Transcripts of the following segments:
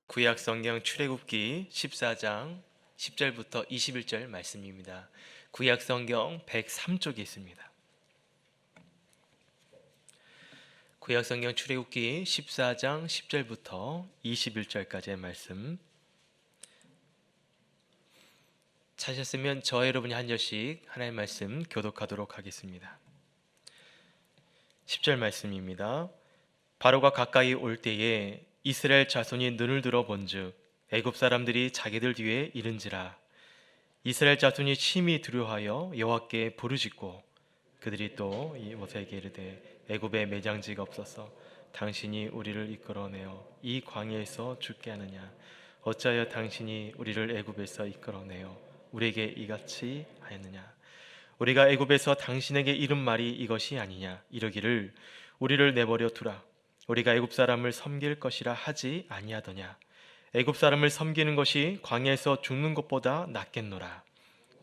구약 성경 출애굽기 14장 10절부터 21절 말씀입니다. 구약 성경 103쪽에 있습니다. 구약 성경 출애굽기 14장 10절부터 21절까지의 말씀 찾으셨으면 저와 여러분이 한 절씩 하나님의 말씀 교독하도록 하겠습니다. 10절 말씀입니다. 바로가 가까이 올 때에 이스라엘 자손이 눈을 들어 본즉 애굽 사람들이 자기들 뒤에 이른지라. 이스라엘 자손이 심히 두려워하여 여호와께 부르짖고 그들이 또 모세에게 이르되 애굽에 매장지가 없어서 당신이 우리를 이끌어내어 이 광야에서 죽게 하느냐. 어찌하여 당신이 우리를 애굽에서 이끌어내어 우리에게 이같이 하였느냐. 우리가 애굽에서 당신에게 이른 말이 이것이 아니냐. 이르기를 우리를 내버려 두라. 우리가 애굽 사람을 섬길 것이라 하지 아니하더냐. 애굽 사람을 섬기는 것이 광야에서 죽는 것보다 낫겠노라.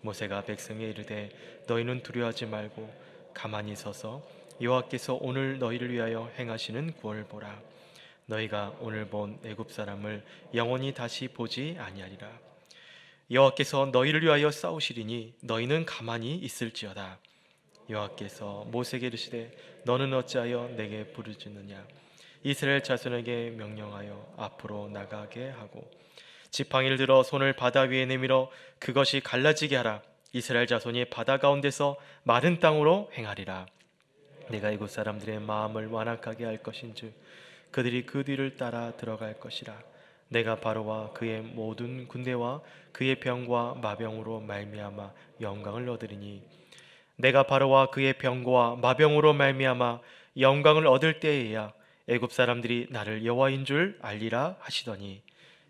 모세가 백성에 이르되 너희는 두려워하지 말고 가만히 서서 여호와께서 오늘 너희를 위하여 행하시는 구원을 보라. 너희가 오늘 본 애굽 사람을 영원히 다시 보지 아니하리라. 여호와께서 너희를 위하여 싸우시리니 너희는 가만히 있을지어다. 여호와께서 모세에게 이르시되 너는 어찌하여 내게 부르짖느냐. 이스라엘 자손에게 명령하여 앞으로 나가게 하고 지팡이를 들어 손을 바다 위에 내밀어 그것이 갈라지게 하라. 이스라엘 자손이 바다 가운데서 마른 땅으로 행하리라. 내가 이곳 사람들의 마음을 완악하게 할 것인즉 그들이 그 뒤를 따라 들어갈 것이라. 내가 바로와 그의 모든 군대와 그의 병과 마병으로 말미암아 영광을 얻으리니 내가 바로와 그의 병과 마병으로 말미암아 영광을 얻을 때에야 애굽 사람들이 나를 여호와인 줄 알리라 하시더니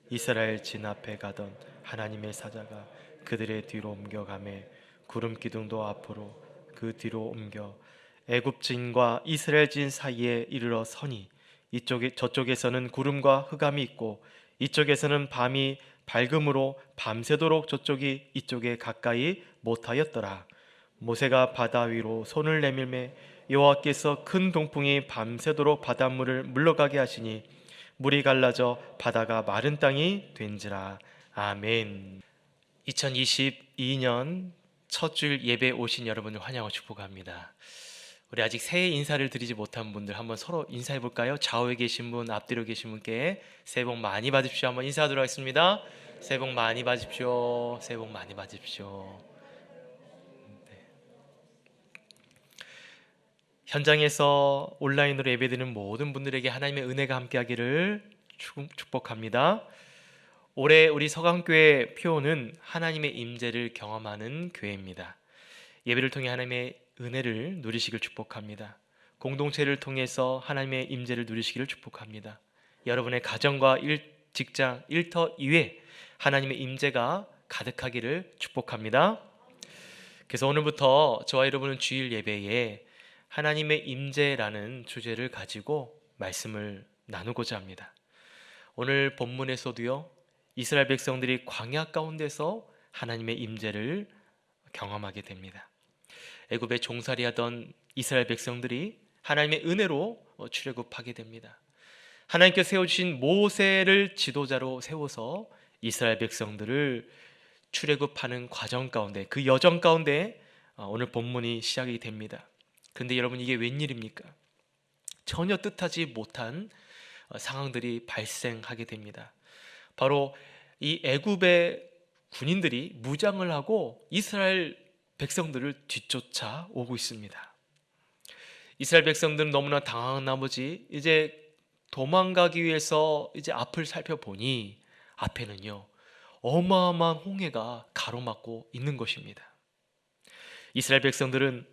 이스라엘 진 앞에 가던 하나님의 사자가 그들의 뒤로 옮겨가매 구름 기둥도 앞으로 그 뒤로 옮겨 애굽 진과 이스라엘 진 사이에 이르러 서니 저쪽에서는 구름과 흑암이 있고 이쪽에서는 밤이 밝음으로 밤새도록 저쪽이 이쪽에 가까이 못하였더라. 모세가 바다 위로 손을 내밀매 여호와께서 큰 동풍이 밤새도록 바닷물을 물러가게 하시니 물이 갈라져 바다가 마른 땅이 된지라. 아멘. 2022년 첫 주일 예배 오신 여러분을 환영하고 축복합니다. 우리 아직 새해 인사를 드리지 못한 분들 한번 서로 인사해 볼까요? 좌우에 계신 분, 앞뒤로 계신 분께 새해 복 많이 받으십시오. 한번 인사하도록 하겠습니다. 새해 복 많이 받으십시오. 새해 복 많이 받으십시오. 현장에서 온라인으로 예배드리는 모든 분들에게 하나님의 은혜가 함께하기를 축복합니다. 올해 우리 서강교회 표어는 하나님의 임재를 경험하는 교회입니다. 예배를 통해 하나님의 은혜를 누리시길 축복합니다. 공동체를 통해서 하나님의 임재를 누리시기를 축복합니다. 여러분의 가정과 직장, 일터 이외 하나님의 임재가 가득하기를 축복합니다. 그래서 오늘부터 저와 여러분은 주일 예배에 하나님의 임재라는 주제를 가지고 말씀을 나누고자 합니다. 오늘 본문에서도요, 이스라엘 백성들이 광야 가운데서 하나님의 임재를 경험하게 됩니다. 애굽에 종살이하던 이스라엘 백성들이 하나님의 은혜로 출애굽하게 됩니다. 하나님께서 세워주신 모세를 지도자로 세워서 이스라엘 백성들을 출애굽하는 과정 가운데, 그 여정 가운데 오늘 본문이 시작이 됩니다. 근데 여러분, 이게 웬일입니까? 전혀 뜻하지 못한 상황들이 발생하게 됩니다. 바로 이 애굽의 군인들이 무장을 하고 이스라엘 백성들을 뒤쫓아 오고 있습니다. 이스라엘 백성들은 너무나 당황한 나머지 이제 도망가기 위해서 이제 앞을 살펴보니 앞에는요, 어마어마한 홍해가 가로막고 있는 것입니다. 이스라엘 백성들은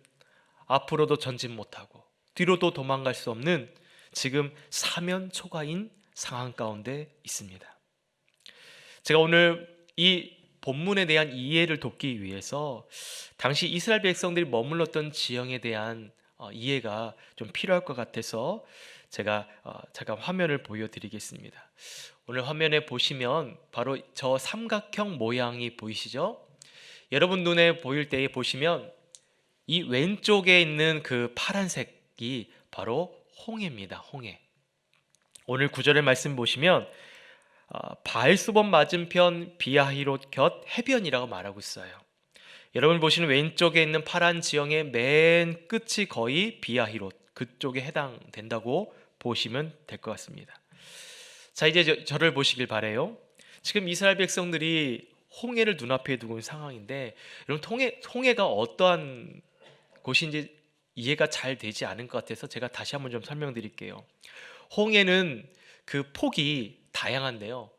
앞으로도 전진 못하고 뒤로도 도망갈 수 없는 지금 사면초가인 상황 가운데 있습니다. 제가 오늘 이 본문에 대한 이해를 돕기 위해서 당시 이스라엘 백성들이 머물렀던 지형에 대한 이해가 좀 필요할 것 같아서 제가 잠깐 화면을 보여드리겠습니다. 오늘 화면에 보시면 바로 저 삼각형 모양이 보이시죠? 여러분 눈에 보일 때에 보시면 이 왼쪽에 있는 그 파란색이 바로 홍해입니다. 홍해. 오늘 구절의 말씀 보시면 바알수본 맞은편 비하히롯 곁 해변이라고 말하고 있어요. 여러분 보시는 왼쪽에 있는 파란 지형의 맨 끝이 거의 비하히롯 그쪽에 해당된다고 보시면 될 것 같습니다. 자, 이제 저를 보시길 바래요. 지금 이스라엘 백성들이 홍해를 눈앞에 두고 있는 상황인데, 여러분 홍해가 어떠한 곳인지 이해가 잘 되지 않은 것 같아서 제가 다시 한번 좀 설명드릴게요. 홍해는 그 폭이 다양한데요.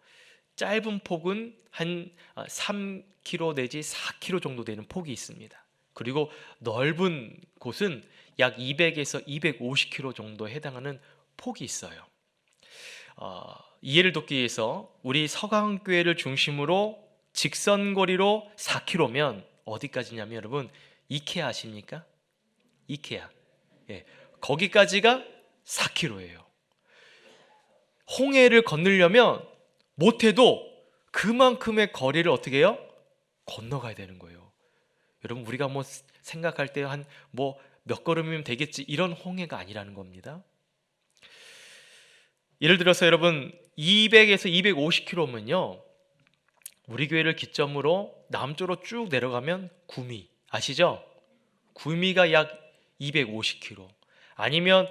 짧은 폭은 한 3km 내지 4km 정도 되는 폭이 있습니다. 그리고 넓은 곳은 약 200에서 250km 정도에 해당하는 폭이 있어요. 이해를 돕기 위해서 우리 서강교회를 중심으로 직선거리로 4km면 어디까지냐면 여러분 이케아 아십니까? 이케아. 예, 거기까지가 4km예요. 홍해를 건너려면 못해도 그만큼의 거리를 어떻게 해요? 건너가야 되는 거예요. 여러분 우리가 뭐 생각할 때 한 뭐 몇 걸음이면 되겠지 이런 홍해가 아니라는 겁니다. 예를 들어서 여러분 200에서 250km면요. 우리 교회를 기점으로 남쪽으로 쭉 내려가면 구미 아시죠? 구미가 약 250km. 아니면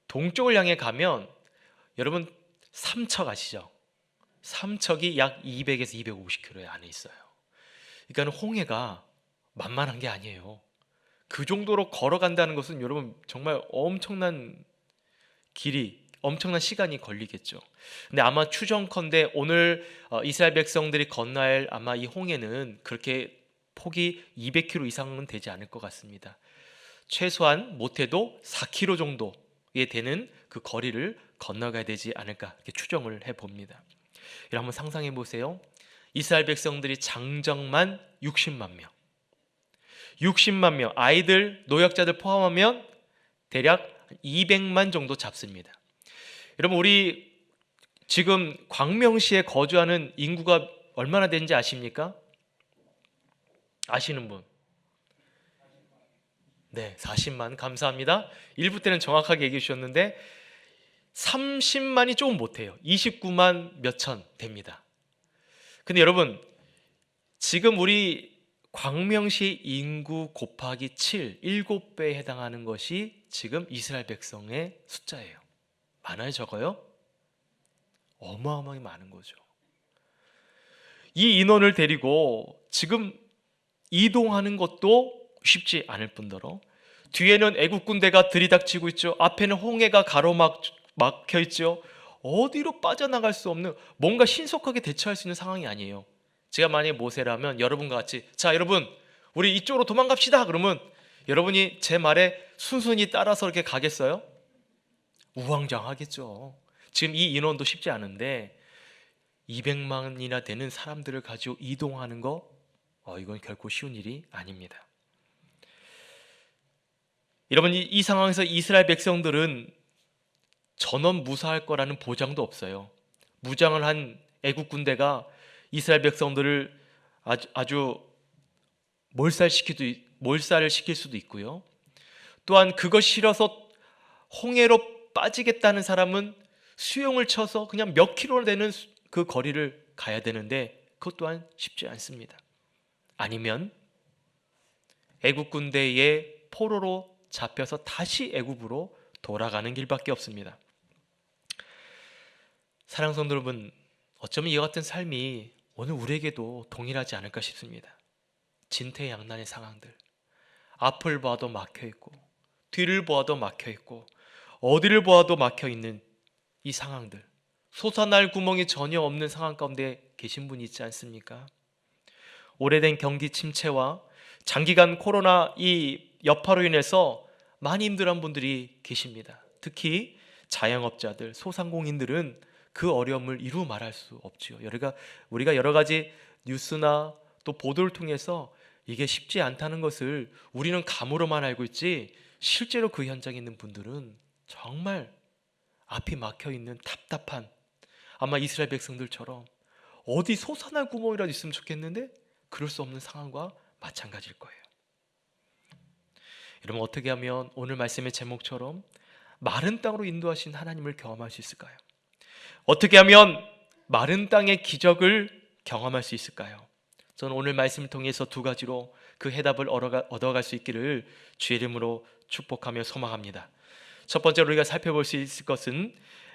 동쪽을 향해 가면 여러분 삼척 아시죠? 삼척이 약 200에서 250km 안에 있어요. 그러니까 홍해가 만만한 게 아니에요. 그 정도로 걸어간다는 것은 여러분 정말 엄청난 길이, 엄청난 시간이 걸리겠죠. 근데 아마 추정컨대 오늘 이스라엘 백성들이 건너야 할 아마 이 홍해는 그렇게 폭이 200km 이상은 되지 않을 것 같습니다. 최소한 못해도 4km 정도에 되는 그 거리를 건너가야 되지 않을까 이렇게 추정을 해봅니다. 여러분 한번 상상해 보세요. 이스라엘 백성들이 장정만 60만 명, 60만 명, 아이들, 노약자들 포함하면 대략 200만 정도 잡습니다. 여러분 우리 지금 광명시에 거주하는 인구가 얼마나 되는지 아십니까? 아시는 분? 네, 40만. 감사합니다. 일부 때는 정확하게 얘기해 주셨는데 30만이 조금 못해요. 29만 몇천 됩니다. 근데 여러분 지금 우리 광명시 인구 곱하기 7, 7배에 해당하는 것이 지금 이스라엘 백성의 숫자예요. 많아요, 적어요? 어마어마하게 많은 거죠. 이 인원을 데리고 지금 이동하는 것도 쉽지 않을 뿐더러 뒤에는 애국 군대가 들이닥치고 있죠. 앞에는 홍해가 가로막혀 있죠. 어디로 빠져나갈 수 없는, 뭔가 신속하게 대처할 수 있는 상황이 아니에요. 제가 만약에 모세라면 여러분과 같이 자 여러분 우리 이쪽으로 도망갑시다 그러면 여러분이 제 말에 순순히 따라서 이렇게 가겠어요? 우왕좌왕하겠죠. 지금 이 인원도 쉽지 않은데 200만이나 되는 사람들을 가지고 이동하는 거 이건 결코 쉬운 일이 아닙니다. 여러분 이 상황에서 이스라엘 백성들은 전원 무사할 거라는 보장도 없어요. 무장을 한 애국 군대가 이스라엘 백성들을 아주 몰살을 시킬 수도 있고요. 또한 그것 싫어서 홍해로 빠지겠다는 사람은 수용을 쳐서 그냥 몇 킬로 되는 그 거리를 가야 되는데 그것 또한 쉽지 않습니다. 아니면 애국 군대의 포로로 잡혀서 다시 애국으로 돌아가는 길밖에 없습니다. 사랑하는 성도 여러분, 어쩌면 이와 같은 삶이 오늘 우리에게도 동일하지 않을까 싶습니다. 진퇴양난의 상황들, 앞을 봐도 막혀있고 뒤를 보아도 막혀있고 어디를 보아도 막혀있는 이 상황들, 솟아날 구멍이 전혀 없는 상황 가운데 계신 분이 있지 않습니까? 오래된 경기 침체와 장기간 코로나 이 여파로 인해서 많이 힘들어한 분들이 계십니다. 특히 자영업자들, 소상공인들은 그 어려움을 이루 말할 수 없지요. 우리가 여러 가지 뉴스나 또 보도를 통해서 이게 쉽지 않다는 것을 우리는 감으로만 알고 있지 실제로 그 현장에 있는 분들은 정말 앞이 막혀 있는 답답한, 아마 이스라엘 백성들처럼 어디 솟아날 구멍이라도 있으면 좋겠는데 그럴 수 없는 상황과 마찬가지일 거예요. 여러분, 어떻게 하면 오늘 말씀의 제목처럼 마른 땅으로 인도하신 하나님을 경험할 수 있을까요? 어떻게 하면 마른 땅의 기적을 경험할 수 있을까요? 저는 오늘 말씀을 통해서 두 가지로 그 해답을 얻어갈 수 있기를 주의 이름으로 축복하며 소망합니다. 첫 번째로 우리가 살펴볼 수 있을 것은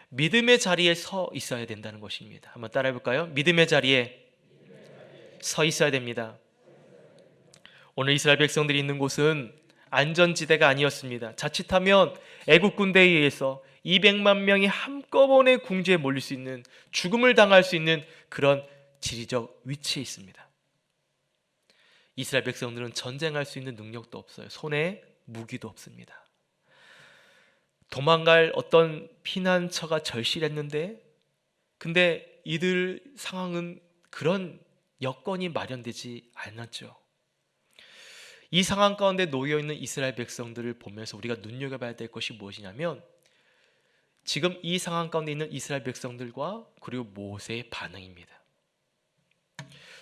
믿음의 자리에 서 있어야 된다는 것입니다. 한번 따라해 볼까요? 믿음의 자리에 서 있어야 됩니다. 오늘 이스라엘 백성들이 있는 곳은 안전지대가 아니었습니다. 자칫하면 애국 군대에 의해서 200만 명이 한꺼번에 궁지에 몰릴 수 있는, 죽음을 당할 수 있는 그런 지리적 위치에 있습니다. 이스라엘 백성들은 전쟁할 수 있는 능력도 없어요. 손에 무기도 없습니다. 도망갈 어떤 피난처가 절실했는데, 근데 이들 상황은 그런 여건이 마련되지 않았죠. 이 상황 가운데 놓여 있는 이스라엘 백성들을 보면서 우리가 눈여겨봐야 될 것이 무엇이냐면, 지금 이 상황 가운데 있는 이스라엘 백성들과 그리고 모세의 반응입니다.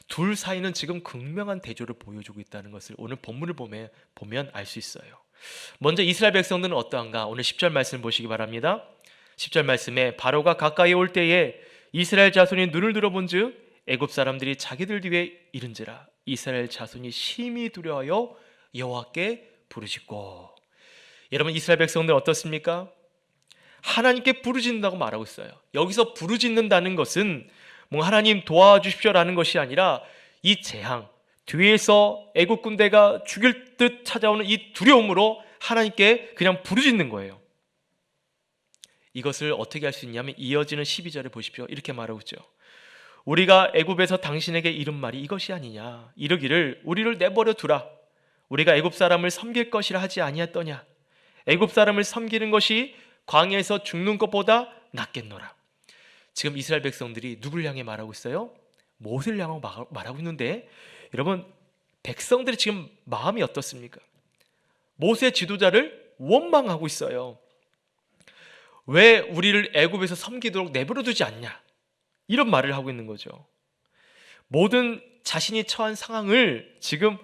둘 사이는 지금 극명한 대조를 보여주고 있다는 것을 오늘 본문을 보면 알 수 있어요. 먼저 이스라엘 백성들은 어떠한가? 오늘 10절 말씀 보시기 바랍니다. 10절 말씀에 바로가 가까이 올 때에 이스라엘 자손이 눈을 들어본즉 애굽 사람들이 자기들 뒤에 이른지라. 이스라엘 자손이 심히 두려워하여 여호와께 부르짖고. 여러분, 이스라엘 백성들 어떻습니까? 하나님께 부르짖는다고 말하고 있어요. 여기서 부르짖는다는 것은 뭐 하나님 도와주십시오라는 것이 아니라 이 재앙, 뒤에서 애국 군대가 죽일 듯 찾아오는 이 두려움으로 하나님께 그냥 부르짖는 거예요. 이것을 어떻게 할 수 있냐면 이어지는 12절에 보십시오. 이렇게 말하고 있죠. 우리가 애굽에서 당신에게 이른 말이 이것이 아니냐. 이르기를 우리를 내버려 두라. 우리가 애굽 사람을 섬길 것이라 하지 아니했더냐. 애굽 사람을 섬기는 것이 광야에서 죽는 것보다 낫겠노라. 지금 이스라엘 백성들이 누굴 향해 말하고 있어요? 모세를 향하고 말하고 있는데, 여러분, 백성들이 지금 마음이 어떻습니까? 모세 지도자를 원망하고 있어요. 왜 우리를 애굽에서 섬기도록 내버려 두지 않냐? 이런 말을 하고 있는 거죠. 모든 자신이 처한 상황을 지금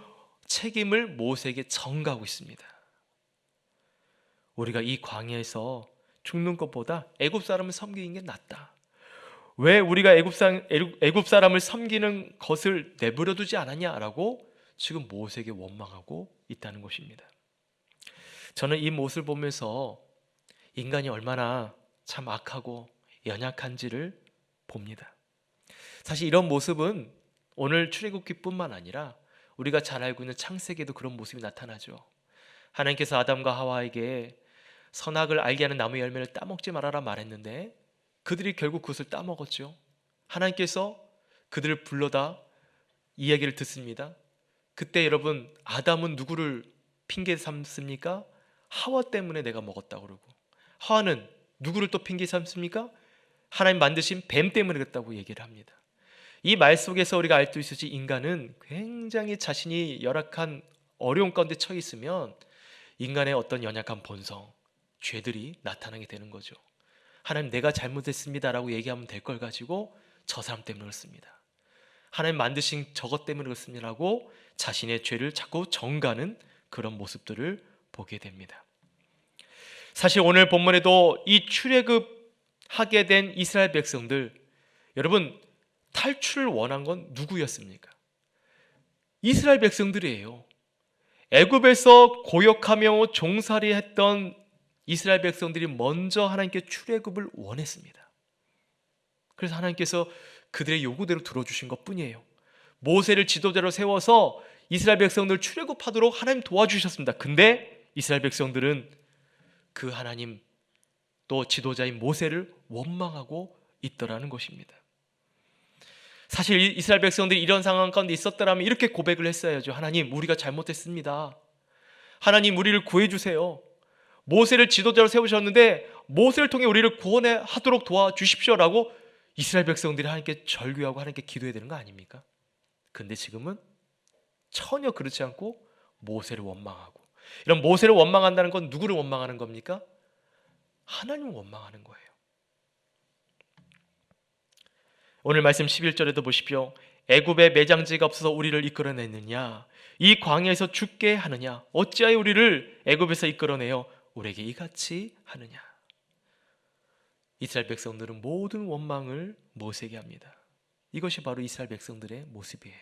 책임을 모세에게 전가하고 있습니다. 우리가 이 광야에서 죽는 것보다 애굽 사람을 섬기는 게 낫다. 왜 우리가 애굽 사람을 섬기는 것을 내버려 두지 않았냐라고 지금 모세에게 원망하고 있다는 것입니다. 저는 이 모습을 보면서 인간이 얼마나 참 악하고 연약한지를 봅니다. 사실 이런 모습은 오늘 출애굽기뿐만 아니라 우리가 잘 알고 있는 창세기에도 그런 모습이 나타나죠. 하나님께서 아담과 하와에게 선악을 알게 하는 나무 열매를 따먹지 말아라 말했는데 그들이 결국 그것을 따먹었죠. 하나님께서 그들을 불러다 이야기를 듣습니다. 그때 여러분, 아담은 누구를 핑계 삼습니까? 하와 때문에 내가 먹었다고 그러고, 하와는 누구를 또 핑계 삼습니까? 하나님 만드신 뱀 때문에 그랬다고 얘기를 합니다. 이 말 속에서 우리가 알 수 있듯이 인간은 굉장히 자신이 열악한 어려운 가운데 처해 있으면 인간의 어떤 연약한 본성, 죄들이 나타나게 되는 거죠. 하나님, 내가 잘못했습니다라고 얘기하면 될 걸 가지고 저 사람 때문에 그렇습니다. 하나님 만드신 저것 때문에 그렇습니다라고 자신의 죄를 자꾸 정가는 그런 모습들을 보게 됩니다. 사실 오늘 본문에도 이 출애굽하게 된 이스라엘 백성들, 여러분, 탈출을 원한 건 누구였습니까? 이스라엘 백성들이에요. 애굽에서 고역하며 종살이 했던 이스라엘 백성들이 먼저 하나님께 출애굽을 원했습니다. 그래서 하나님께서 그들의 요구대로 들어주신 것뿐이에요. 모세를 지도자로 세워서 이스라엘 백성들 출애굽하도록 하나님 도와주셨습니다. 근데 이스라엘 백성들은 그 하나님 또 지도자인 모세를 원망하고 있더라는 것입니다. 사실 이스라엘 백성들이 이런 상황 가운데 있었더라면 이렇게 고백을 했어야죠. 하나님, 우리가 잘못했습니다. 하나님, 우리를 구해주세요. 모세를 지도자로 세우셨는데 모세를 통해 우리를 구원하도록 도와주십시오라고 이스라엘 백성들이 하나님께 절규하고 하나님께 기도해야 되는 거 아닙니까? 근데 지금은 전혀 그렇지 않고 모세를 원망하고, 이런 모세를 원망한다는 건 누구를 원망하는 겁니까? 하나님을 원망하는 거예요. 오늘 말씀 11절에도 보십시오. 애굽에 매장지가 없어서 우리를 이끌어냈느냐? 이 광야에서 죽게 하느냐? 어찌하여 우리를 애굽에서 이끌어내어 우리에게 이같이 하느냐? 이스라엘 백성들은 모든 원망을 모세에게 합니다. 이것이 바로 이스라엘 백성들의 모습이에요.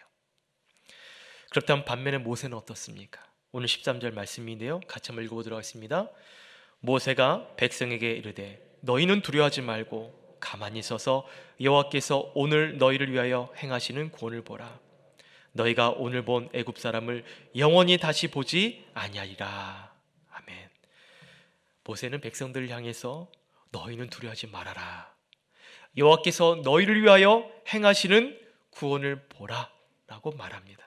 그렇다면 반면에 모세는 어떻습니까? 오늘 13절 말씀인데요, 같이 한번 읽어보도록 하겠습니다. 모세가 백성에게 이르되 너희는 두려워하지 말고 가만히 서서 여호와께서 오늘 너희를 위하여 행하시는 구원을 보라. 너희가 오늘 본 애굽 사람을 영원히 다시 보지 아니하리라. 아멘. 모세는 백성들을 향해서 너희는 두려워하지 말아라. 여호와께서 너희를 위하여 행하시는 구원을 보라 라고 말합니다.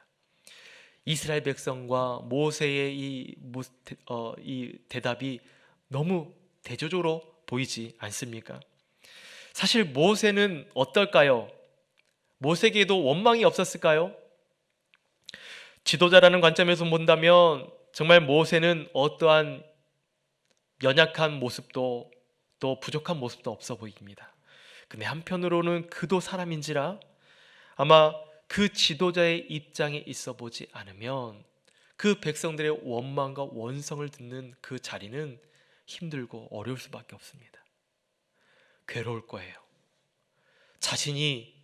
이스라엘 백성과 모세의 이 대답이 너무 대조적으로 보이지 않습니까? 사실 모세는 어떨까요? 모세에게도 원망이 없었을까요? 지도자라는 관점에서 본다면 정말 모세는 어떠한 연약한 모습도 또 부족한 모습도 없어 보입니다. 근데 한편으로는 그도 사람인지라 아마 그 지도자의 입장에 있어 보지 않으면 그 백성들의 원망과 원성을 듣는 그 자리는 힘들고 어려울 수밖에 없습니다. 괴로울 거예요. 자신이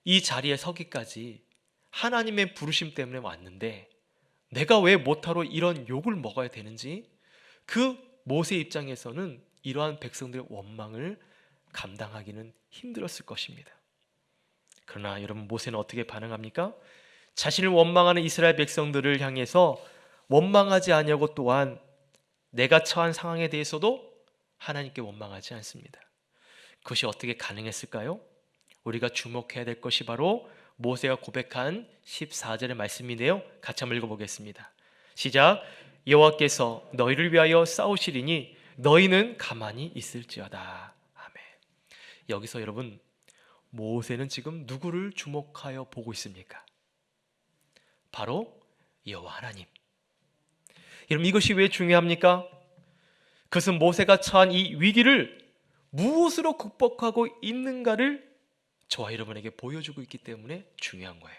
이 자리에 서기까지 하나님의 부르심 때문에 왔는데 내가 왜 못하러 이런 욕을 먹어야 되는지, 그 모세 입장에서는 이러한 백성들의 원망을 감당하기는 힘들었을 것입니다. 그러나 여러분, 모세는 어떻게 반응합니까? 자신을 원망하는 이스라엘 백성들을 향해서 원망하지 아니하고 또한 내가 처한 상황에 대해서도 하나님께 원망하지 않습니다. 그것이 어떻게 가능했을까요? 우리가 주목해야 될 것이 바로 모세가 고백한 14절의 말씀인데요, 같이 한번 읽어보겠습니다. 시작. 여호와께서 너희를 위하여 싸우시리니 너희는 가만히 있을지어다. 아멘. 여기서 여러분, 모세는 지금 누구를 주목하여 보고 있습니까? 바로 여호와 하나님. 여러분, 이것이 왜 중요합니까? 그것은 모세가 처한 이 위기를 무엇으로 극복하고 있는가를 저와 여러분에게 보여주고 있기 때문에 중요한 거예요.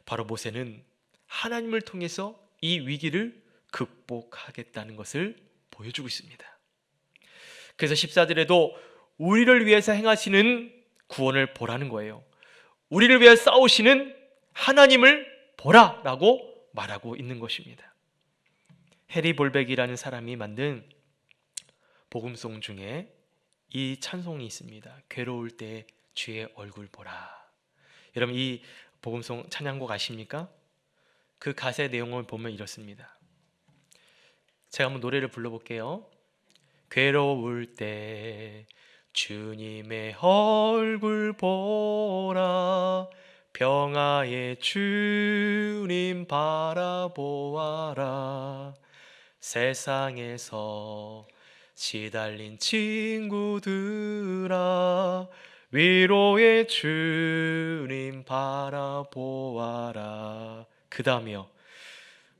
바로 모세는 하나님을 통해서 이 위기를 극복하겠다는 것을 보여주고 있습니다. 그래서 14절에도 우리를 위해서 행하시는 구원을 보라는 거예요. 우리를 위해 싸우시는 하나님을 보라라고 말하고 있는 것입니다. 해리 볼백이라는 사람이 만든 복음송 중에 이 찬송이 있습니다. 괴로울 때 주의 얼굴 보라. 여러분, 이 복음송 찬양곡 아십니까? 그 가사의 내용을 보면 이렇습니다. 제가 한번 노래를 불러볼게요. 괴로울 때 주님의 얼굴 보라. 평화의 주님 바라보아라. 세상에서 시달린 친구들아, 위로의 주님 바라보아라. 그 다음이요.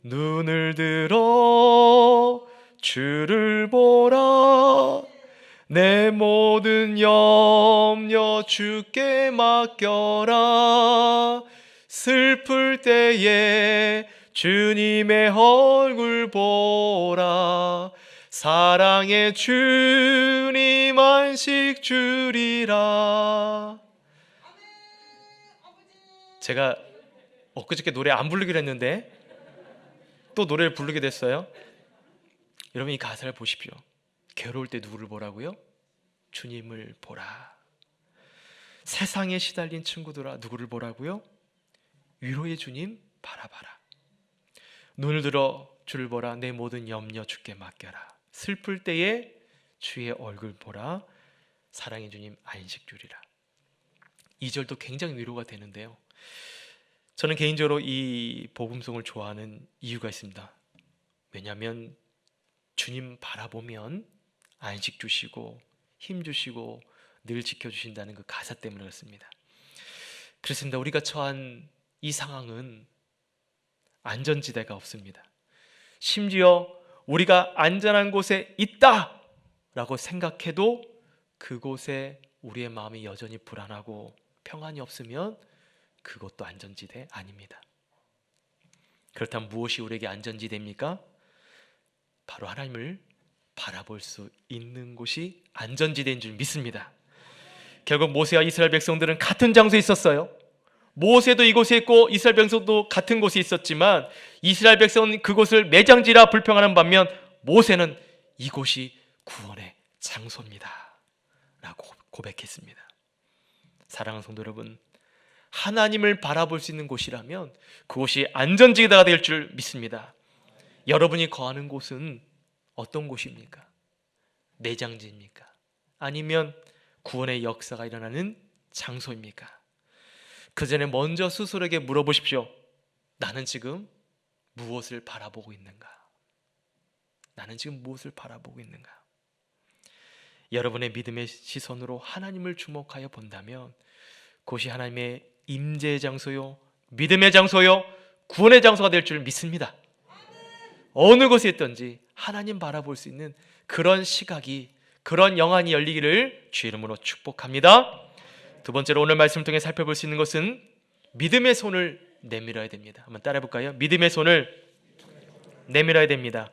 눈을 들어 주를 보라. 내 모든 염려 주께 맡겨라. 슬플 때에 주님의 얼굴 보라. 사랑의 주님 안식 주리라. 제가 엊그저께 노래 안 부르기로 했는데 또 노래를 부르게 됐어요. 여러분, 이 가사를 보십시오. 괴로울 때 누구를 보라고요? 주님을 보라. 세상에 시달린 친구들아, 누구를 보라고요? 위로의 주님 바라봐라. 눈을 들어 주를 보라. 내 모든 염려 주께 맡겨라. 슬플 때에 주의 얼굴 보라. 사랑의 주님 안식 주리라. 2절도 굉장히 위로가 되는데요, 저는 개인적으로 이 복음송을 좋아하는 이유가 있습니다. 왜냐하면 주님 바라보면 안식 주시고 힘 주시고 늘 지켜주신다는 그 가사 때문에 그렇습니다. 그렇습니다. 우리가 처한 이 상황은 안전지대가 없습니다. 심지어 우리가 안전한 곳에 있다라고 생각해도 그곳에 우리의 마음이 여전히 불안하고 평안이 없으면 그것도 안전지대 아닙니다. 그렇다면 무엇이 우리에게 안전지대입니까? 바로 하나님을 바라볼 수 있는 곳이 안전지대인 줄 믿습니다. 결국 모세와 이스라엘 백성들은 같은 장소에 있었어요. 모세도 이곳에 있고 이스라엘 백성도 같은 곳에 있었지만 이스라엘 백성은 그곳을 매장지라 불평하는 반면 모세는 이곳이 구원의 장소입니다 라고 고백했습니다. 사랑하는 성도 여러분, 하나님을 바라볼 수 있는 곳이라면 그곳이 안전지대가 될 줄 믿습니다. 여러분이 거하는 곳은 어떤 곳입니까? 매장지입니까? 아니면 구원의 역사가 일어나는 장소입니까? 그 전에 먼저 스스로에게 물어보십시오. 나는 지금 무엇을 바라보고 있는가? 나는 지금 무엇을 바라보고 있는가? 여러분의 믿음의 시선으로 하나님을 주목하여 본다면 그곳이 하나님의 임재의 장소요, 믿음의 장소요, 구원의 장소가 될 줄 믿습니다. 어느 곳에 있든지 하나님 바라볼 수 있는 그런 시각이, 그런 영안이 열리기를 주의 이름으로 축복합니다. 두 번째로 오늘 말씀을 통해 살펴볼 수 있는 것은 믿음의 손을 내밀어야 됩니다. 한번 따라해 볼까요? 믿음의 손을 내밀어야 됩니다.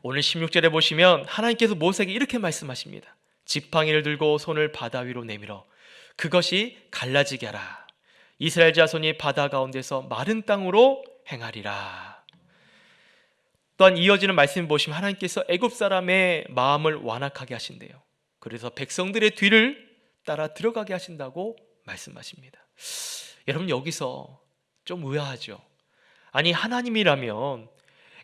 오늘 16절에 보시면 하나님께서 모세에게 이렇게 말씀하십니다. 지팡이를 들고 손을 바다 위로 내밀어 그것이 갈라지게 하라. 이스라엘 자손이 바다 가운데서 마른 땅으로 행하리라. 또한 이어지는 말씀 보시면 하나님께서 애굽 사람의 마음을 완악하게 하신대요. 그래서 백성들의 뒤를 따라 들어가게 하신다고 말씀하십니다. 여러분, 여기서 좀 의아하죠? 아니, 하나님이라면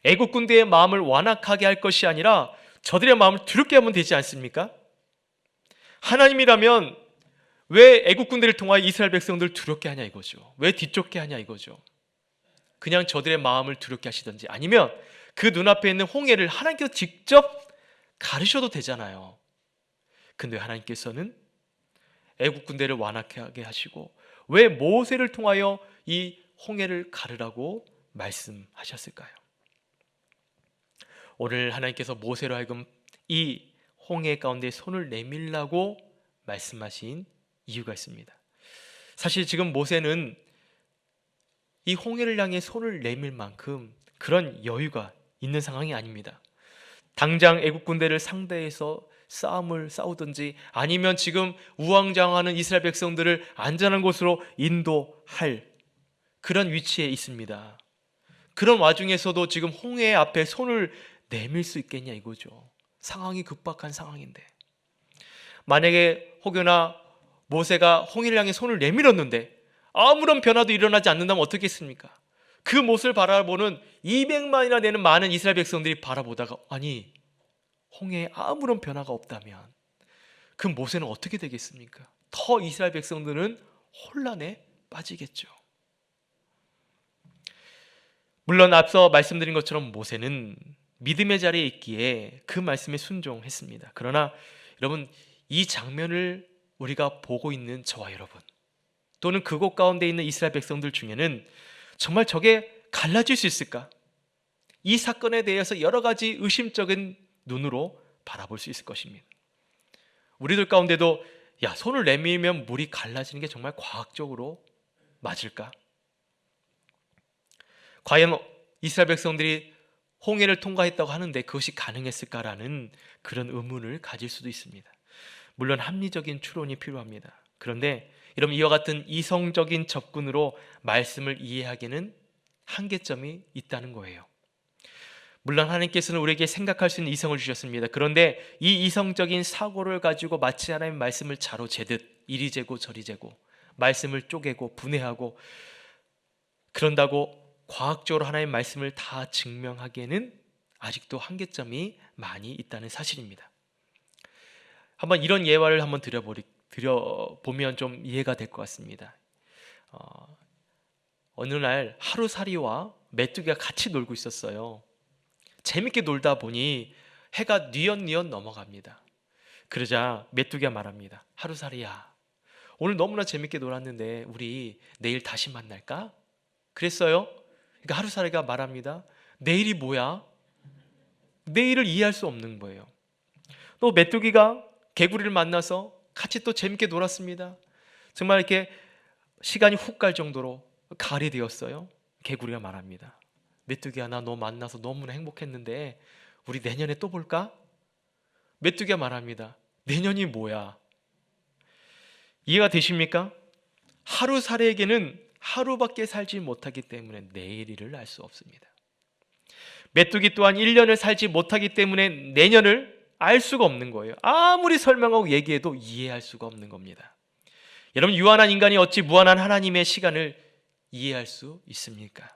애굽 군대의 마음을 완악하게 할 것이 아니라 저들의 마음을 두렵게 하면 되지 않습니까? 하나님이라면 왜 애굽 군대를 통하여 이스라엘 백성들을 두렵게 하냐 이거죠. 왜 뒤쫓게 하냐 이거죠. 그냥 저들의 마음을 두렵게 하시든지 아니면 그 눈앞에 있는 홍해를 하나님께서 직접 가르셔도 되잖아요. 근데 하나님께서는 애굽 군대를 완악하게 하시고 왜 모세를 통하여 이 홍해를 가르라고 말씀하셨을까요? 오늘 하나님께서 모세로 하여금 이 홍해 가운데 손을 내밀라고 말씀하신 이유가 있습니다. 사실 지금 모세는 이 홍해를 향해 손을 내밀 만큼 그런 여유가 있는 상황이 아닙니다. 당장 애국 군대를 상대해서 싸움을 싸우든지 아니면 지금 우왕좌왕하는 이스라엘 백성들을 안전한 곳으로 인도할 그런 위치에 있습니다. 그런 와중에서도 지금 홍해 앞에 손을 내밀 수 있겠냐 이거죠. 상황이 급박한 상황인데 만약에 혹여나 모세가 홍해를 향해 손을 내밀었는데 아무런 변화도 일어나지 않는다면 어떻겠습니까? 그 모습을 바라보는 200만이나 되는 많은 이스라엘 백성들이 바라보다가 아니 홍해에 아무런 변화가 없다면 그 모세는 어떻게 되겠습니까? 더 이스라엘 백성들은 혼란에 빠지겠죠. 물론 앞서 말씀드린 것처럼 모세는 믿음의 자리에 있기에 그 말씀에 순종했습니다. 그러나 여러분, 이 장면을 우리가 보고 있는 저와 여러분 또는 그곳 가운데 있는 이스라엘 백성들 중에는 정말 저게 갈라질 수 있을까? 이 사건에 대해서 여러 가지 의심적인 눈으로 바라볼 수 있을 것입니다. 우리들 가운데도 야, 손을 내밀면 물이 갈라지는 게 정말 과학적으로 맞을까? 과연 이스라엘 백성들이 홍해를 통과했다고 하는데 그것이 가능했을까라는 그런 의문을 가질 수도 있습니다. 물론 합리적인 추론이 필요합니다. 그런데 여러분, 이와 같은 이성적인 접근으로 말씀을 이해하기는 한계점이 있다는 거예요. 물론 하나님께서는 우리에게 생각할 수 있는 이성을 주셨습니다. 그런데 이 이성적인 사고를 가지고 마치 하나님의 말씀을 자로 재듯 이리 재고 저리 재고 말씀을 쪼개고 분해하고 그런다고 과학적으로 하나님의 말씀을 다 증명하기에는 아직도 한계점이 많이 있다는 사실입니다. 한번 이런 예화를 한번 드려보면 좀 이해가 될 것 같습니다. 어느 날 하루살이와 메뚜기가 같이 놀고 있었어요. 재밌게 놀다 보니 해가 뉘엿뉘엿 넘어갑니다. 그러자 메뚜기가 말합니다. 하루살이야, 오늘 너무나 재밌게 놀았는데 우리 내일 다시 만날까? 그랬어요. 그러니까 하루살이가 말합니다. 내일이 뭐야? 내일을 이해할 수 없는 거예요. 또 메뚜기가 개구리를 만나서 같이 또 재밌게 놀았습니다. 정말 이렇게 시간이 훅 갈 정도로 가을이 되었어요. 개구리가 말합니다. 메뚜기야, 나 너 만나서 너무나 행복했는데 우리 내년에 또 볼까? 메뚜기가 말합니다. 내년이 뭐야? 이해가 되십니까? 하루살이에게는 하루밖에 살지 못하기 때문에 내일 일을 알 수 없습니다. 메뚜기 또한 1년을 살지 못하기 때문에 내년을 알 수가 없는 거예요. 아무리 설명하고 얘기해도 이해할 수가 없는 겁니다. 여러분, 유한한 인간이 어찌 무한한 하나님의 시간을 이해할 수 있습니까?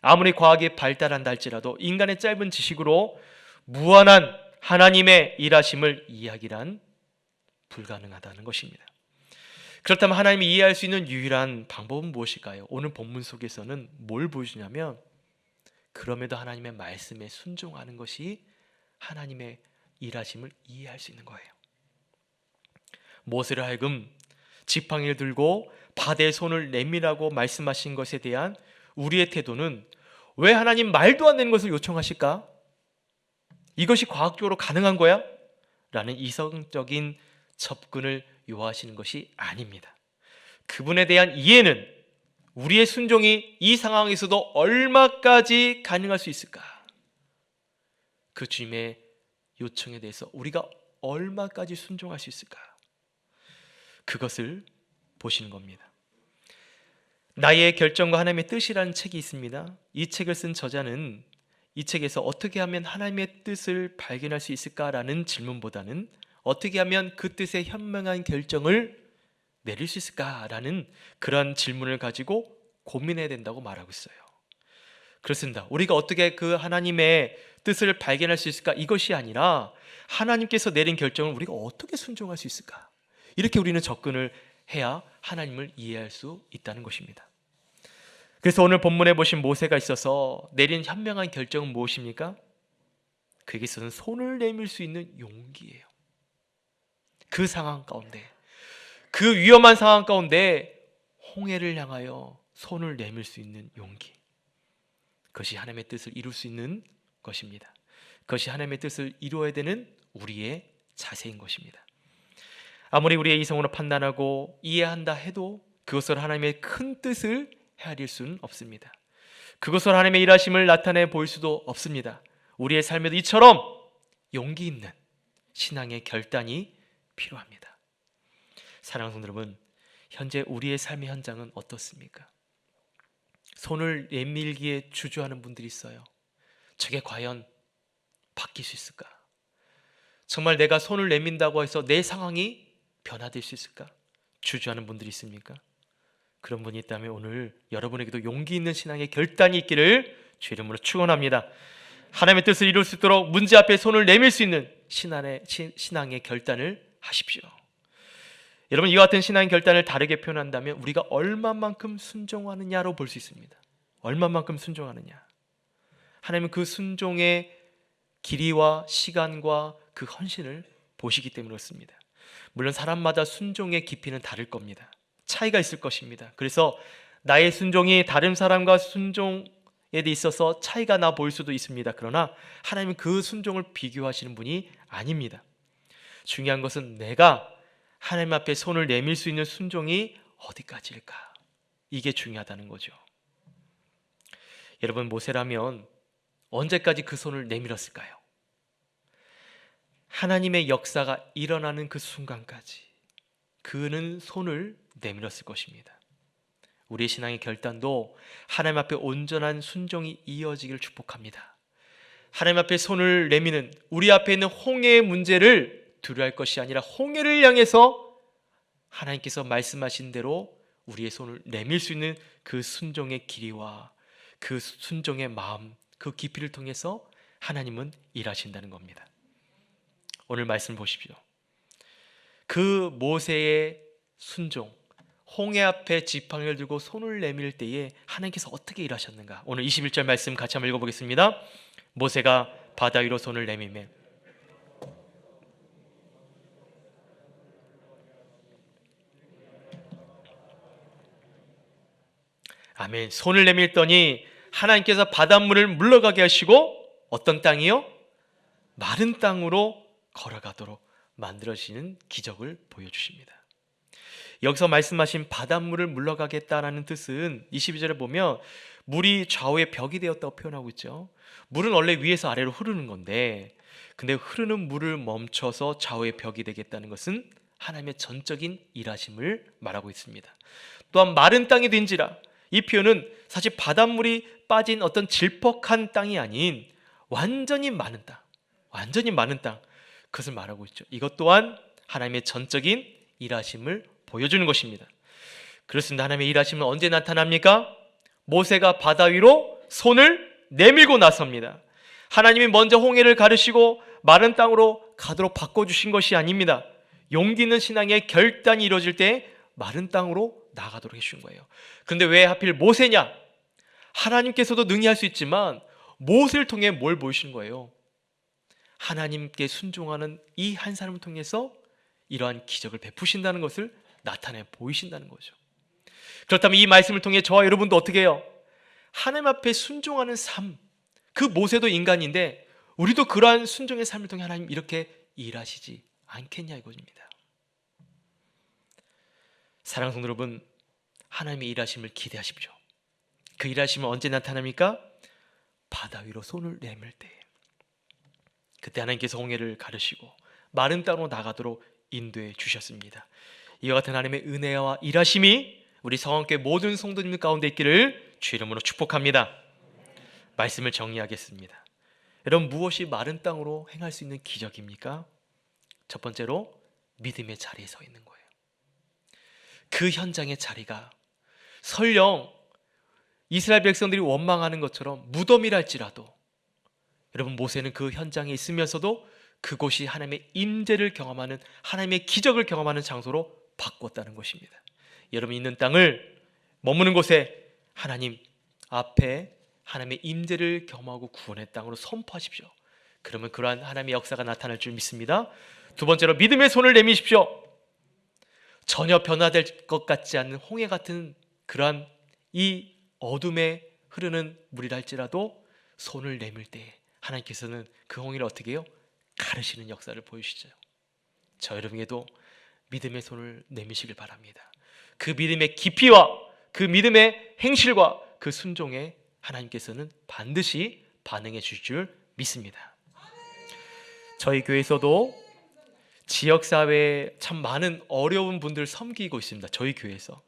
아무리 과학이 발달한다 할지라도 인간의 짧은 지식으로 무한한 하나님의 일하심을 이해하기란 불가능하다는 것입니다. 그렇다면 하나님이 이해할 수 있는 유일한 방법은 무엇일까요? 오늘 본문 속에서는 뭘 보여주냐면, 그럼에도 하나님의 말씀에 순종하는 것이 하나님의 일하심을 이해할 수 있는 거예요. 모세를 하여금 지팡이를 들고 바다에 손을 내밀라고 말씀하신 것에 대한 우리의 태도는 왜 하나님 말도 안 되는 것을 요청하실까? 이것이 과학적으로 가능한 거야? 라는 이성적인 접근을 요하시는 것이 아닙니다. 그분에 대한 이해는 우리의 순종이 이 상황에서도 얼마까지 가능할 수 있을까? 그 주님의 요청에 대해서 우리가 얼마까지 순종할 수 있을까? 그것을 보시는 겁니다. 나의 결정과 하나님의 뜻이라는 책이 있습니다. 이 책을 쓴 저자는 이 책에서 어떻게 하면 하나님의 뜻을 발견할 수 있을까라는 질문보다는 어떻게 하면 그 뜻에 현명한 결정을 내릴 수 있을까라는 그런 질문을 가지고 고민해야 된다고 말하고 있어요. 그렇습니다. 우리가 어떻게 그 하나님의 뜻을 발견할 수 있을까? 이것이 아니라 하나님께서 내린 결정을 우리가 어떻게 순종할 수 있을까? 이렇게 우리는 접근을 해야 하나님을 이해할 수 있다는 것입니다. 그래서 오늘 본문에 보신 모세가 있어서 내린 현명한 결정은 무엇입니까? 그에게 있어서는 손을 내밀 수 있는 용기예요. 그 상황 가운데, 그 위험한 상황 가운데 홍해를 향하여 손을 내밀 수 있는 용기, 그것이 하나님의 뜻을 이룰 수 있는 것입니다. 그것이 하나님의 뜻을 이루어야 되는 우리의 자세인 것입니다. 아무리 우리의 이성으로 판단하고 이해한다 해도 그것으로 하나님의 큰 뜻을 헤아릴 수는 없습니다. 그것으로 하나님의 일하심을 나타내 보일 수도 없습니다. 우리의 삶에도 이처럼 용기 있는 신앙의 결단이 필요합니다. 사랑하는 성도 여러분, 현재 우리의 삶의 현장은 어떻습니까? 손을 내밀기에 주저하는 분들이 있어요. 저게 과연 바뀔 수 있을까? 정말 내가 손을 내민다고 해서 내 상황이 변화될 수 있을까? 주저하는 분들이 있습니까? 그런 분이 있다면 오늘 여러분에게도 용기 있는 신앙의 결단이 있기를 주 이름으로 축원합니다. 하나님의 뜻을 이룰 수 있도록 문제 앞에 손을 내밀 수 있는 신앙의 결단을 하십시오. 여러분, 이와 같은 신앙의 결단을 다르게 표현한다면 우리가 얼마만큼 순종하느냐로 볼 수 있습니다. 얼마만큼 순종하느냐. 하나님은 그 순종의 길이와 시간과 그 헌신을 보시기 때문에 그렇습니다. 물론 사람마다 순종의 깊이는 다를 겁니다. 차이가 있을 것입니다. 그래서 나의 순종이 다른 사람과 순종에 있어서 차이가 나 보일 수도 있습니다. 그러나 하나님은 그 순종을 비교하시는 분이 아닙니다. 중요한 것은 내가 하나님 앞에 손을 내밀 수 있는 순종이 어디까지일까? 이게 중요하다는 거죠. 여러분, 모세라면 언제까지 그 손을 내밀었을까요? 하나님의 역사가 일어나는 그 순간까지 그는 손을 내밀었을 것입니다. 우리의 신앙의 결단도 하나님 앞에 온전한 순종이 이어지기를 축복합니다. 하나님 앞에 손을 내미는 우리 앞에 있는 홍해의 문제를 두려워할 것이 아니라 홍해를 향해서 하나님께서 말씀하신 대로 우리의 손을 내밀 수 있는 그 순종의 길이와 그 순종의 마음, 그 깊이를 통해서 하나님은 일하신다는 겁니다. 오늘 말씀 보십시오. 그 모세의 순종, 홍해 앞에 지팡이를 들고 손을 내밀 때에 하나님께서 어떻게 일하셨는가? 오늘 21절 말씀 같이 한번 읽어보겠습니다. 모세가 바다 위로 손을 내밀매 아멘. 손을 내밀더니 하나님께서 바닷물을 물러가게 하시고 어떤 땅이요? 마른 땅으로 걸어가도록 만들어지는 기적을 보여주십니다. 여기서 말씀하신 바닷물을 물러가겠다라는 뜻은 22절에 보면 물이 좌우의 벽이 되었다고 표현하고 있죠. 물은 원래 위에서 아래로 흐르는 건데, 근데 흐르는 물을 멈춰서 좌우의 벽이 되겠다는 것은 하나님의 전적인 일하심을 말하고 있습니다. 또한 마른 땅이 된지라, 이 표현은 사실 바닷물이 빠진 어떤 질퍽한 땅이 아닌 완전히 마른 땅, 완전히 마른 땅, 그것을 말하고 있죠. 이것 또한 하나님의 전적인 일하심을 보여주는 것입니다. 그렇습니다. 하나님의 일하심은 언제 나타납니까? 모세가 바다 위로 손을 내밀고 나섭니다. 하나님이 먼저 홍해를 가르시고 마른 땅으로 가도록 바꿔주신 것이 아닙니다. 용기 있는 신앙의 결단이 이루어질 때 마른 땅으로 나가도록 해주신 거예요. 그런데 왜 하필 모세냐? 하나님께서도 능히 할 수 있지만 모세를 통해 뭘 보이시는 거예요? 하나님께 순종하는 이 한 사람을 통해서 이러한 기적을 베푸신다는 것을 나타내 보이신다는 거죠. 그렇다면 이 말씀을 통해 저와 여러분도 어떻게 해요? 하나님 앞에 순종하는 삶, 그 모세도 인간인데 우리도 그러한 순종의 삶을 통해 하나님 이렇게 일하시지 않겠냐 이것입니다. 사랑하는 성도 여러분, 하나님의 일하심을 기대하십시오. 그 일하심은 언제 나타납니까? 바다 위로 손을 내밀 때, 그때 하나님께서 홍해를 가르시고 마른 땅으로 나가도록 인도해 주셨습니다. 이와 같은 하나님의 은혜와 일하심이 우리 성원교회 모든 성도님 가운데 있기를 주 이름으로 축복합니다. 말씀을 정리하겠습니다. 여러분, 무엇이 마른 땅으로 행할 수 있는 기적입니까? 첫 번째로 믿음의 자리에 서 있는 거예요. 그 현장의 자리가 설령 이스라엘 백성들이 원망하는 것처럼 무덤이랄지라도, 여러분, 모세는 그 현장에 있으면서도 그곳이 하나님의 임재를 경험하는, 하나님의 기적을 경험하는 장소로 바꿨다는 것입니다. 여러분 있는 땅을, 머무는 곳에 하나님 앞에 하나님의 임재를 경험하고 구원의 땅으로 선포하십시오. 그러면 그러한 하나님의 역사가 나타날 줄 믿습니다. 두 번째로 믿음의 손을 내미십시오. 전혀 변화될 것 같지 않는 홍해 같은 그러한 이 어둠에 흐르는 물이라 할지라도 손을 내밀 때 하나님께서는 그 홍해를 어떻게 해요? 가르시는 역사를 보여주시죠. 저 여러분에게도 믿음의 손을 내미시길 바랍니다. 그 믿음의 깊이와 그 믿음의 행실과 그 순종에 하나님께서는 반드시 반응해 주실 줄 믿습니다. 저희 교회에서도 지역사회에 참 많은 어려운 분들 섬기고 있습니다. 저희 교회에서.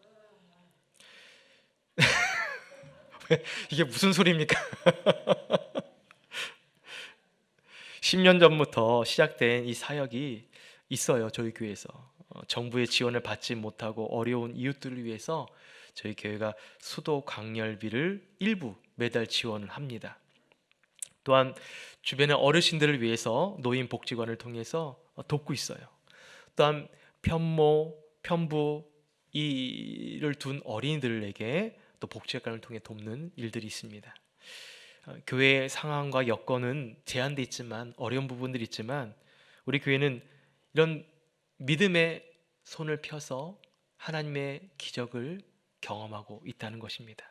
이게 무슨 소리입니까? 10년 전부터 시작된 이 사역이 있어요. 저희 교회에서 정부의 지원을 받지 못하고 어려운 이웃들을 위해서 저희 교회가 수도 강렬비를 일부 매달 지원을 합니다. 또한 주변의 어르신들을 위해서 노인복지관을 통해서 돕고 있어요. 또한 편모, 편부 이를 둔 어린이들에게 또 복지학관을 통해 돕는 일들이 있습니다. 교회의 상황과 여건은 제한돼 있지만, 어려운 부분들이 있지만, 우리 교회는 이런 믿음의 손을 펴서 하나님의 기적을 경험하고 있다는 것입니다.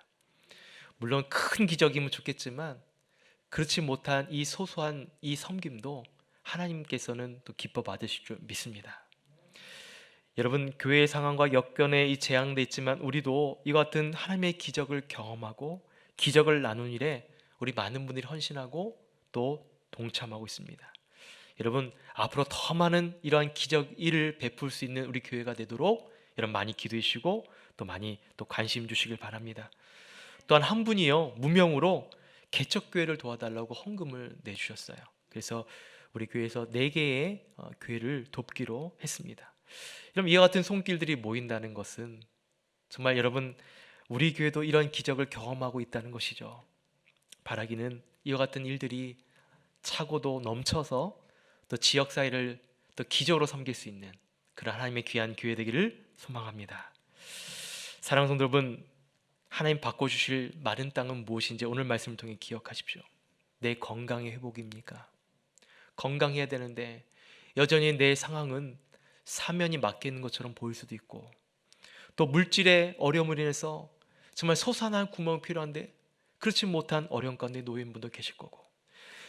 물론 큰 기적이면 좋겠지만 그렇지 못한 이 소소한 이 섬김도 하나님께서는 또 기뻐 받으실 줄 믿습니다. 여러분, 교회의 상황과 여건에 이 제한돼 있지만 우리도 이와 같은 하나님의 기적을 경험하고 기적을 나눈 일에 우리 많은 분들이 헌신하고 또 동참하고 있습니다. 여러분, 앞으로 더 많은 이러한 기적 일을 베풀 수 있는 우리 교회가 되도록 여러분 많이 기도해 주시고 또 많이 또 관심 주시길 바랍니다. 또한 한 분이요, 무명으로 개척교회를 도와달라고 헌금을 내주셨어요. 그래서 우리 교회에서 4개의 교회를 돕기로 했습니다. 여러분, 이와 같은 손길들이 모인다는 것은 정말 여러분, 우리 교회도 이런 기적을 경험하고 있다는 것이죠. 바라기는 이와 같은 일들이 차고도 넘쳐서 또 지역사회를 또 기적으로 섬길 수 있는 그런 하나님의 귀한 교회 되기를 소망합니다. 사랑하는 성도 여러분, 하나님 바꿔주실 마른 땅은 무엇인지 오늘 말씀을 통해 기억하십시오. 내 건강의 회복입니까? 건강해야 되는데 여전히 내 상황은 사면이 막혀 있는 것처럼 보일 수도 있고, 또 물질의 어려움으로 인해서 정말 소산한 구멍이 필요한데 그렇지 못한 어려움 가운데 놓인 분도 계실 거고,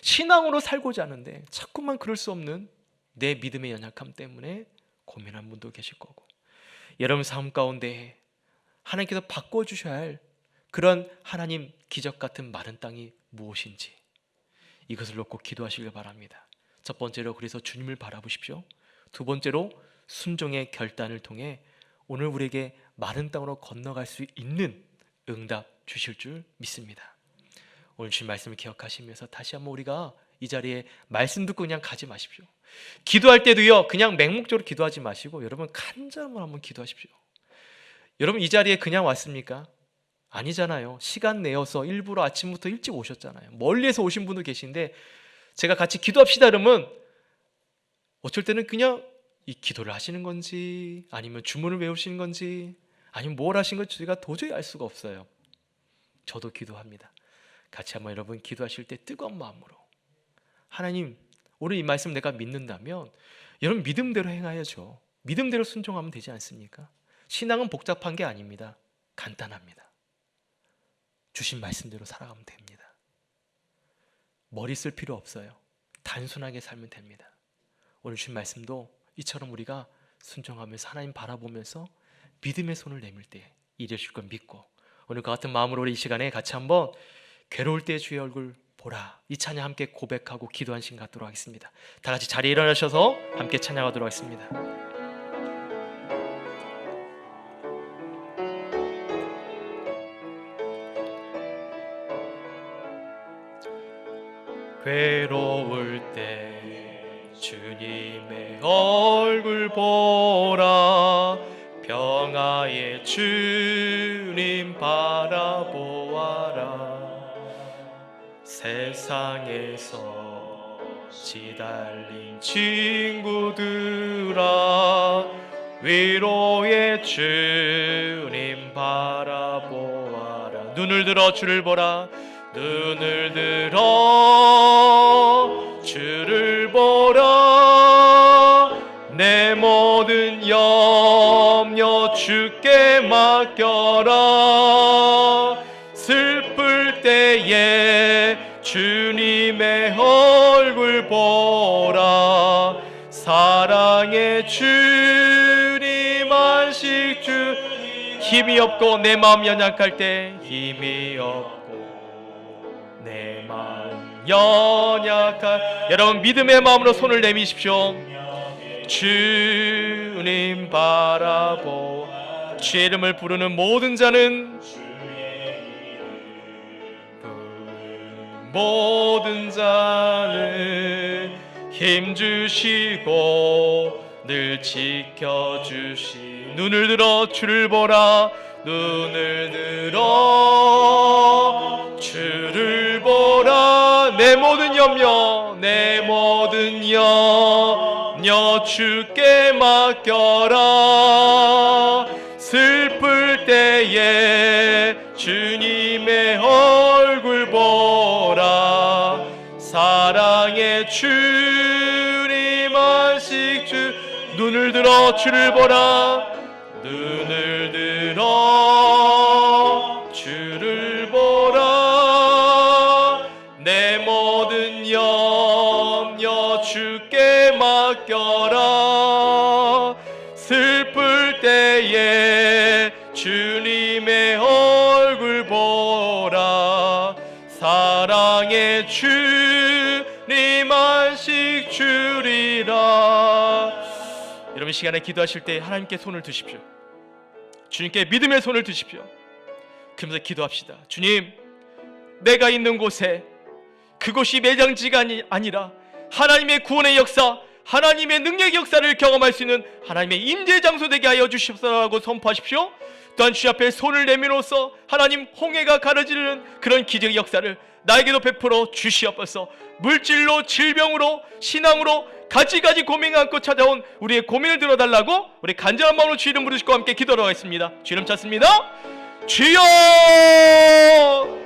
신앙으로 살고자 하는데 자꾸만 그럴 수 없는 내 믿음의 연약함 때문에 고민한 분도 계실 거고, 여러분 삶 가운데 하나님께서 바꿔주셔야 할 그런 하나님 기적 같은 마른 땅이 무엇인지 이것을 놓고 기도하시길 바랍니다. 첫 번째로 그래서 주님을 바라보십시오. 두 번째로 순종의 결단을 통해 오늘 우리에게 마른 땅으로 건너갈 수 있는 응답 주실 줄 믿습니다. 오늘 주신 말씀을 기억하시면서 다시 한번 우리가 이 자리에 말씀 듣고 그냥 가지 마십시오. 기도할 때도요, 그냥 맹목적으로 기도하지 마시고 여러분 간절함으로 한번 기도하십시오. 여러분 이 자리에 그냥 왔습니까? 아니잖아요. 시간 내어서 일부러 아침부터 일찍 오셨잖아요. 멀리에서 오신 분도 계신데 제가 같이 기도합시다 그러면 어쩔 때는 그냥 이 기도를 하시는 건지 아니면 주문을 외우시는 건지 아니면 뭘 하신 건지 제가 도저히 알 수가 없어요. 저도 기도합니다. 같이 한번 여러분 기도하실 때 뜨거운 마음으로 하나님 오늘 이 말씀 내가 믿는다면 여러분 믿음대로 행하여줘. 믿음대로 순종하면 되지 않습니까? 신앙은 복잡한 게 아닙니다. 간단합니다. 주신 말씀대로 살아가면 됩니다. 머리 쓸 필요 없어요. 단순하게 살면 됩니다. 오늘 주신 말씀도 이처럼 우리가 순종하면서 하나님 바라보면서 믿음의 손을 내밀 때 이루실 걸 믿고 오늘 그 같은 마음으로 우리 이 시간에 같이 한번 괴로울 때 주의 얼굴 보라 이 찬양 함께 고백하고 기도한 시간 갖도록 하겠습니다. 다 같이 자리에 일어나셔서 함께 찬양하도록 하겠습니다. 괴로울 때 주님의 얼굴 보라 평화의 주님 바라보아라 세상에서 시달린 친구들아 위로의 주님 바라보아라 눈을 들어 주를 보라 눈을 들어 주를 보라 내 모든 염려 주께 맡겨라 슬플 때에 주님의 얼굴 보라 사랑의 주님 안식 주 힘이 없고 내 마음 연약할 때 힘이 없고 내 마음 연약한 여러분 믿음의 마음으로 손을 내미십시오. 주님 바라보 주의 이름을 부르는 모든 자는 모든 자는 힘주시고 늘 지켜주시 눈을 들어 주를 보라 눈을 들어 주를 보라 내 모든 염려 내 모든 염려 주께 맡겨라 슬플 때에 주님의 얼굴 보라 사랑의 주님 안식 주 눈을 들어 주를 보라 눈을 들어 주를 보라 내 모든 염려 주께 맡겨라 슬플 때에 주님의 얼굴 보라 사랑의 주님 안식 주리라 여러분 시간에 기도하실 때 하나님께 손을 드십시오. 주님께 믿음의 손을 드십시오. 그러면서 기도합시다. 주님 내가 있는 곳에 그곳이 매장지가 아니라 하나님의 구원의 역사 하나님의 능력의 역사를 경험할 수 있는 하나님의 임재 장소 되게 하여 주십사라고 선포하십시오. 또한 주 앞에 손을 내밀어서 하나님 홍해가 가려지는 그런 기적의 역사를 나에게도 베풀어 주시옵소서. 물질로 질병으로 신앙으로 가지가지 고민 안고 찾아온 우리의 고민을 들어달라고 우리 간절한 마음으로 주 이름 부르시고 함께 기도하러 가겠습니다. 주 이름 찾습니다. 주여